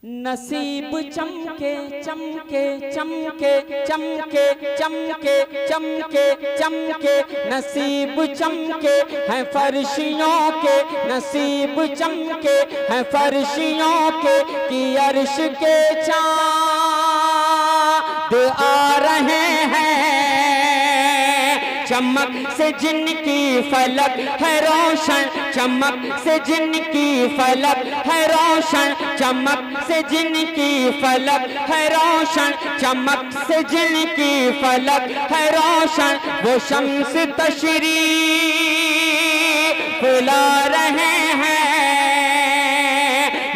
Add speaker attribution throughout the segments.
Speaker 1: नसीब चमके चमके चमके चमके चमके चमके चमके नसीब चमके हैं फर्शियों के, नसीब चमके हैं फर्शियों के कि अर्श के चाँद आ रहे हैं। चमक से जिनकी फलक है रोशन, चमक से जिनकी फलक है रोशन, चमक से जिनकी फलक है रोशन, चमक से जिनकी फलक है रोशन, वो शम्स तशरीफ ला रहे हैं।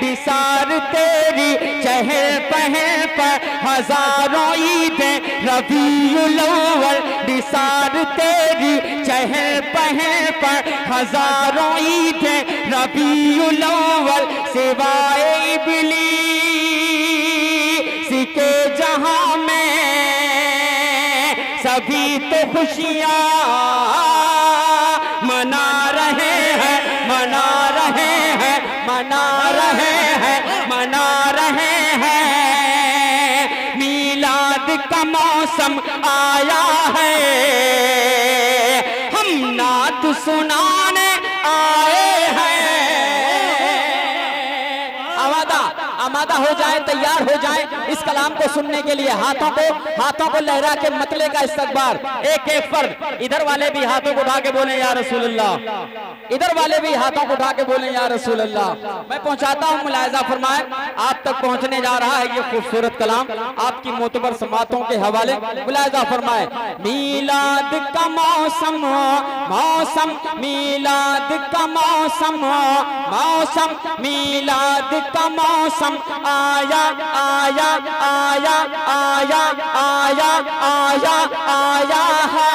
Speaker 1: निसार तेरी चहल पहल पर हजारों ईदें रबीउल अव्वल, निसार तेरी चहल पहल पर हजारों ईदें रबीउल अव्वल, सिवाए इब्लीस के जहां में सभी तो खुशियां मना रहे हैं, मना रहे हैं, मना रहे हैं, मना रहे हैं। मीलाद का मौसम आया है, हम नात सुनाने आए हैं। आमादा हो जाए, तैयार हो जाए इस कलाम को सुनने के लिए। हाथों को लहरा के मतले का इस्तकबार। एक एक फर्द, इधर वाले भी हाथों को उठा के बोले या रसूलुल्लाह, इधर वाले भी हाथों को उठा के बोले या रसूलुल्लाह। मैं पहुंचाता हूं, मुलाहिजा फरमाए, आप तक पहुंचने जा रहा है ये खूबसूरत कलाम आपकी मोतबर समातों के हवाले। मुलाहिजा फरमाए। मीलाद का मौसम, मौसम मीलाद का मौसम, मौसम मीलाद का मौसम आया आया आया आया आया आया आया है।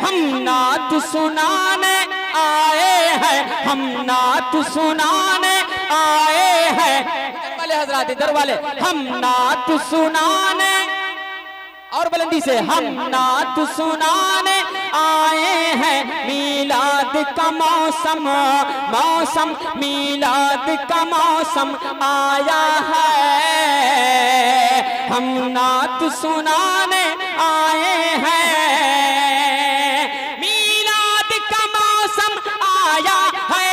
Speaker 1: हम नात सुनाने आए हैं, हम नात सुनाने आए हैं। इधर वाले हजरात, इधर वाले, हम नात सुनाने, और बुलंदी से, हम नात सुनाने आए हैं। मीलाद का मौसम, मौसम मीलाद का मौसम आया है। हम नात सुनाने आए हैं। मीलाद का मौसम आया है,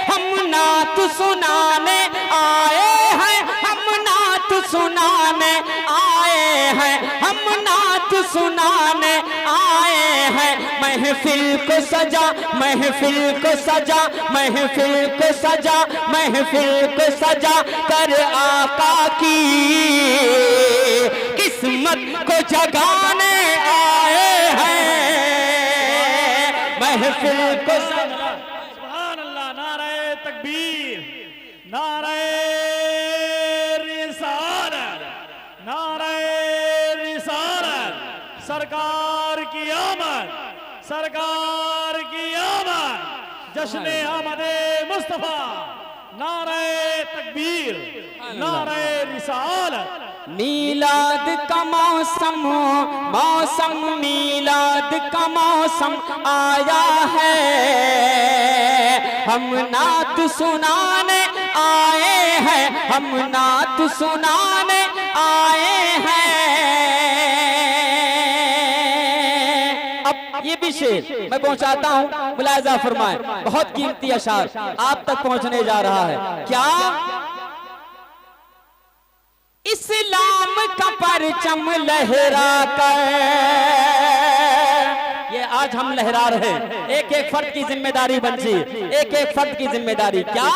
Speaker 1: हम नात सुनाने आए हैं, हम नात सुनाने आए हैं, हम नात सुनाने आए हैं। महफिल को सजा, महफिल को सजा, महफिल को सजा, महफिल को सजा कर आका की किस्मत को जगाने आए हैं। महफिल को सजा।
Speaker 2: सुभान अल्लाह, नारे तकबीर, नारे रिसालत, नारे रिसालत। सरकार की आमद, सरकार की आमद, जश्न आमदे मुस्तफा। नारे तकबीर, नारे रिसालत।
Speaker 1: मीलाद का मौसम, मौसम मीलाद का मौसम आया है। हम नात सुनाने आए हैं, हम नात सुनाने आए हैं। अब ये भी शेर मैं पहुंचाता हूं, मुलाहिजा फरमाए। बहुत कीमती अशार आप तक पहुंचने जा रहा है। क्या इस्लाम का परचम लहरा कर, ये आज हम लहरा रहे हैं। एक एक फर्द की जिम्मेदारी बनती, एक एक फर्द की जिम्मेदारी। क्या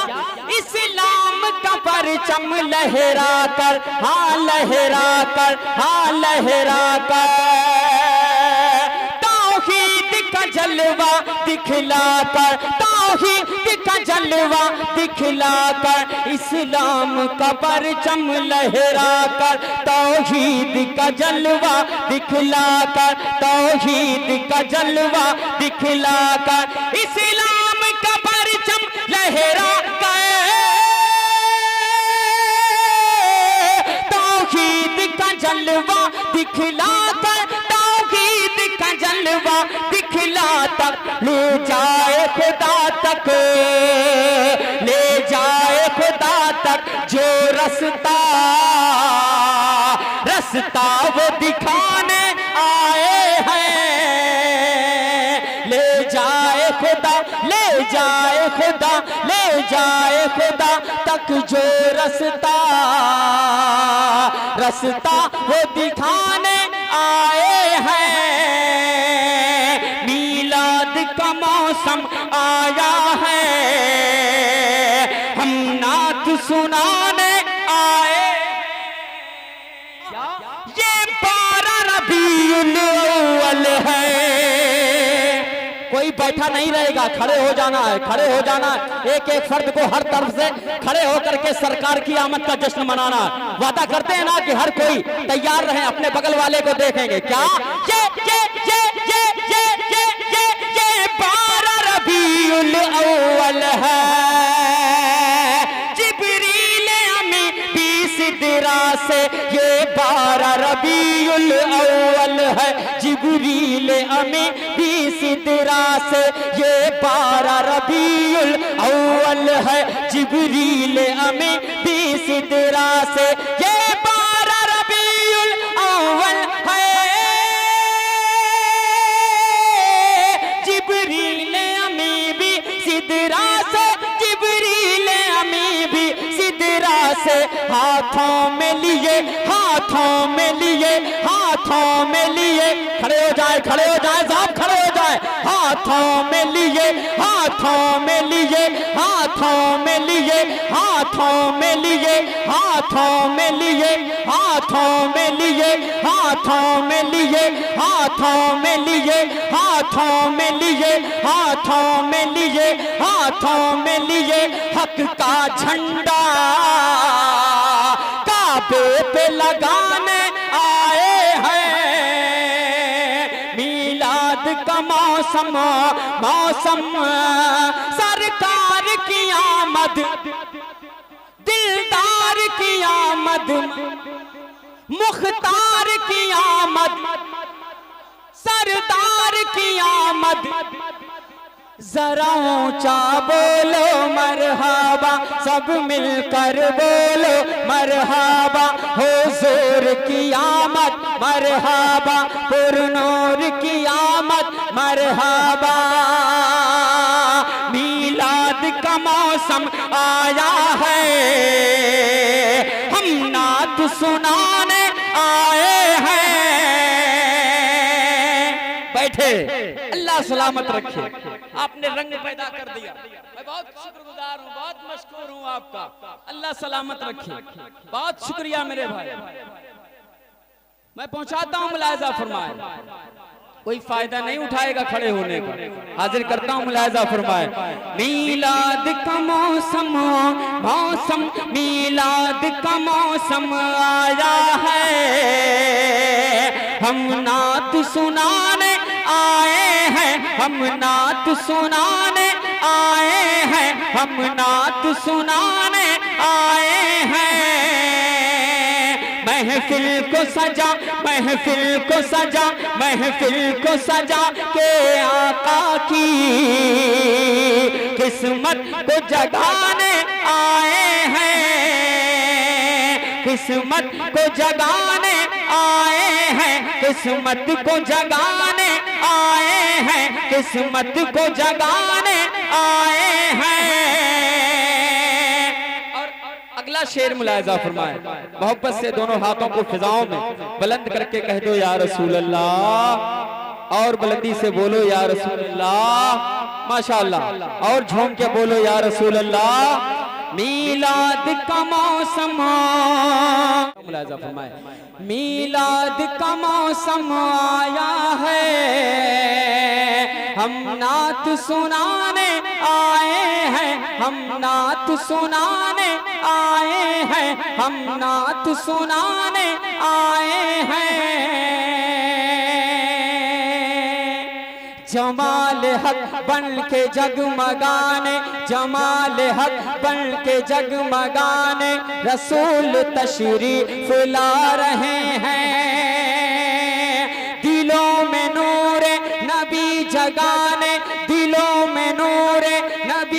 Speaker 1: इस्लाम का परचम लहरा कर, हाँ लहरा कर, हाँ लहरा कर, तौहीद का जलवा दिखला कर, तौहीद का जलवा दिखला कर, इस्लाम का परचम लहरा कर, तौहीद का जलवा दिखला कर, तौहीद का जलवा दिखला कर, इस्लाम का परचम लहरा कर, तौहीद का जलवा दिखला कर, तौहीद का जलवा दिखला कर, ले जाए खुदा तक, ले जाए खुदा तक जो रास्ता, रास्ता वो दिखाने आए हैं। ले जाए खुदा, ले जाए खुदा, ले जाए खुदा तक जो रास्ता, रास्ता वो दिखाने आए हैं। मीलाद का मौसम आया है, हम नात सुनाने आए। ये 12 रबीउल अव्वल है। कोई बैठा नहीं रहेगा, खड़े हो जाना है, खड़े हो जाना है। एक एक फर्द को हर तरफ से खड़े होकर के सरकार की आमद का जश्न मनाना। वादा करते हैं ना कि हर कोई तैयार रहे, अपने बगल वाले को देखेंगे क्या। ये 12 रबीउल अव्वल है। जिब्रील अमी भी सिदरा से, ये 12 रबीउल अव्वल है। जिब्रील अमी भी सिदरा से, ये 12 रबीउल अव्वल है। जिब्रील अमी भी सिदरा से, ये 12 रबीउल अव्वल है। जिब्रील अमी भी सिदरा से, जिब्रील अमी भी सिदरा से, हाथों में लिए, हाथों में लिए, हाथों में लिए। खड़े हो जाए, खड़े हो जाए साहब, खड़े हो जाए। हाथों में लिए, हाथों में लिए, हाथों में लिए, हाथों में लिए, हाथों में लिए, हाथों में लिए, हाथों में लिए, हाथों में लिए, हाथों में लिए, हाथों में लिए, हाथों में लिए। हक का झंडा काबे पे लगाने आए हैं। मीलाद का मौसम, मौसम सरकार की आमद, दिलदार की आमद, मुख्तार की आमद, सरदार की आमद। जरा ऊंचा बोलो मरहबा, सब मिलकर बोलो मरहबा। हुजूर की आमद मरहबा, पुरनूर की आमद मरहबा। मीलाद का मौसम आया है, हम नात सुनाने आए हैं। बैठे, अल्लाह सलामत रखे। आपने रंग पैदा कर दिया, मैं बहुत शुक्रगुजार हूँ, बहुत मशकूर हूँ आपका। अल्लाह सलामत रखे, बहुत शुक्रिया मेरे भाई। मैं पहुंचाता हूँ, मुलाहिजा फरमाए। कोई फायदा नहीं उठाएगा खड़े होने का। हाजिर करता हूँ, मुलाहिजा फरमाए। मीलाद का मौसम, मौसम मीलाद का मौसम आया है, हम नात सुनाने आए हैं, हम नात सुनाने आए हैं, हम नात सुनाने आए हैं। महफिल को सजा, महफिल को सजा, महफिल को सजा के आका की किस्मत को जगाने आए हैं, किस्मत को जगाने आए हैं, किस्मत को जगाने आए हैं, किस्मत को जगाने आए हैं। और अगला शेर मुलाहिजा फरमाए, मोहब्बत से दोनों हाथों को फिजाओं में बुलंद करके कह दो या रसूल अल्लाह, और बुलंदी से बोलो या रसूल अल्लाह, माशाअल्लाह, और झूम के बोलो या रसूल अल्लाह। मीलाद का मौसम, मुलाहिजा फरमाए, मीलाद का मौसम आया है, हम नात सुनाने आए हैं, हम नात सुनाने आए हैं, हम नात सुनाने आए हैं। जमाल हक बन के जगमगाने, जमाल हक बन के जगमगाने, रसूल तशरीफ ला रहे हैं। दिलों में नूरे नबी जगाने, दिलों में नूरे नबी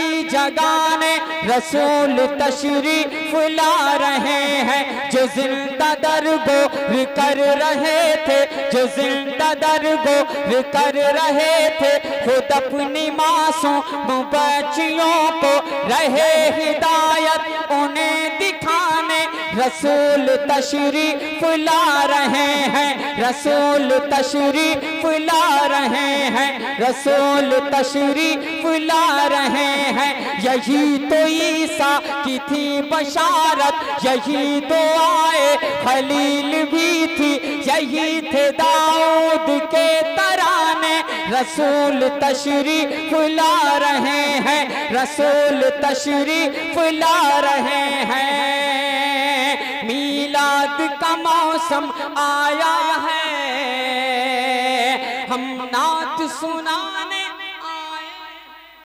Speaker 1: जगाने रसूल तशरीफ ला रहे हैं। जो जिंदा दरगोर कर रहे थे, जो जिंदा दरगोर कर रहे थे, खुद अपनी मासूम बच्चियों को रहे हिदायत उन्हें दिखाने रसूल तशरीफ ला रहे हैं, रसूल तशरीफ ला रहे हैं, रसूल तशरीफ ला रहे हैं। यही तो ईसा की थी बशारत, यही तो आए खलील भी थी, यही थे दाऊद के तराने रसूल तशरीफ ला रहे हैं, रसूल तशरीफ ला रहे हैं। मीलाद का मौसम आया है, हम नात सुनाने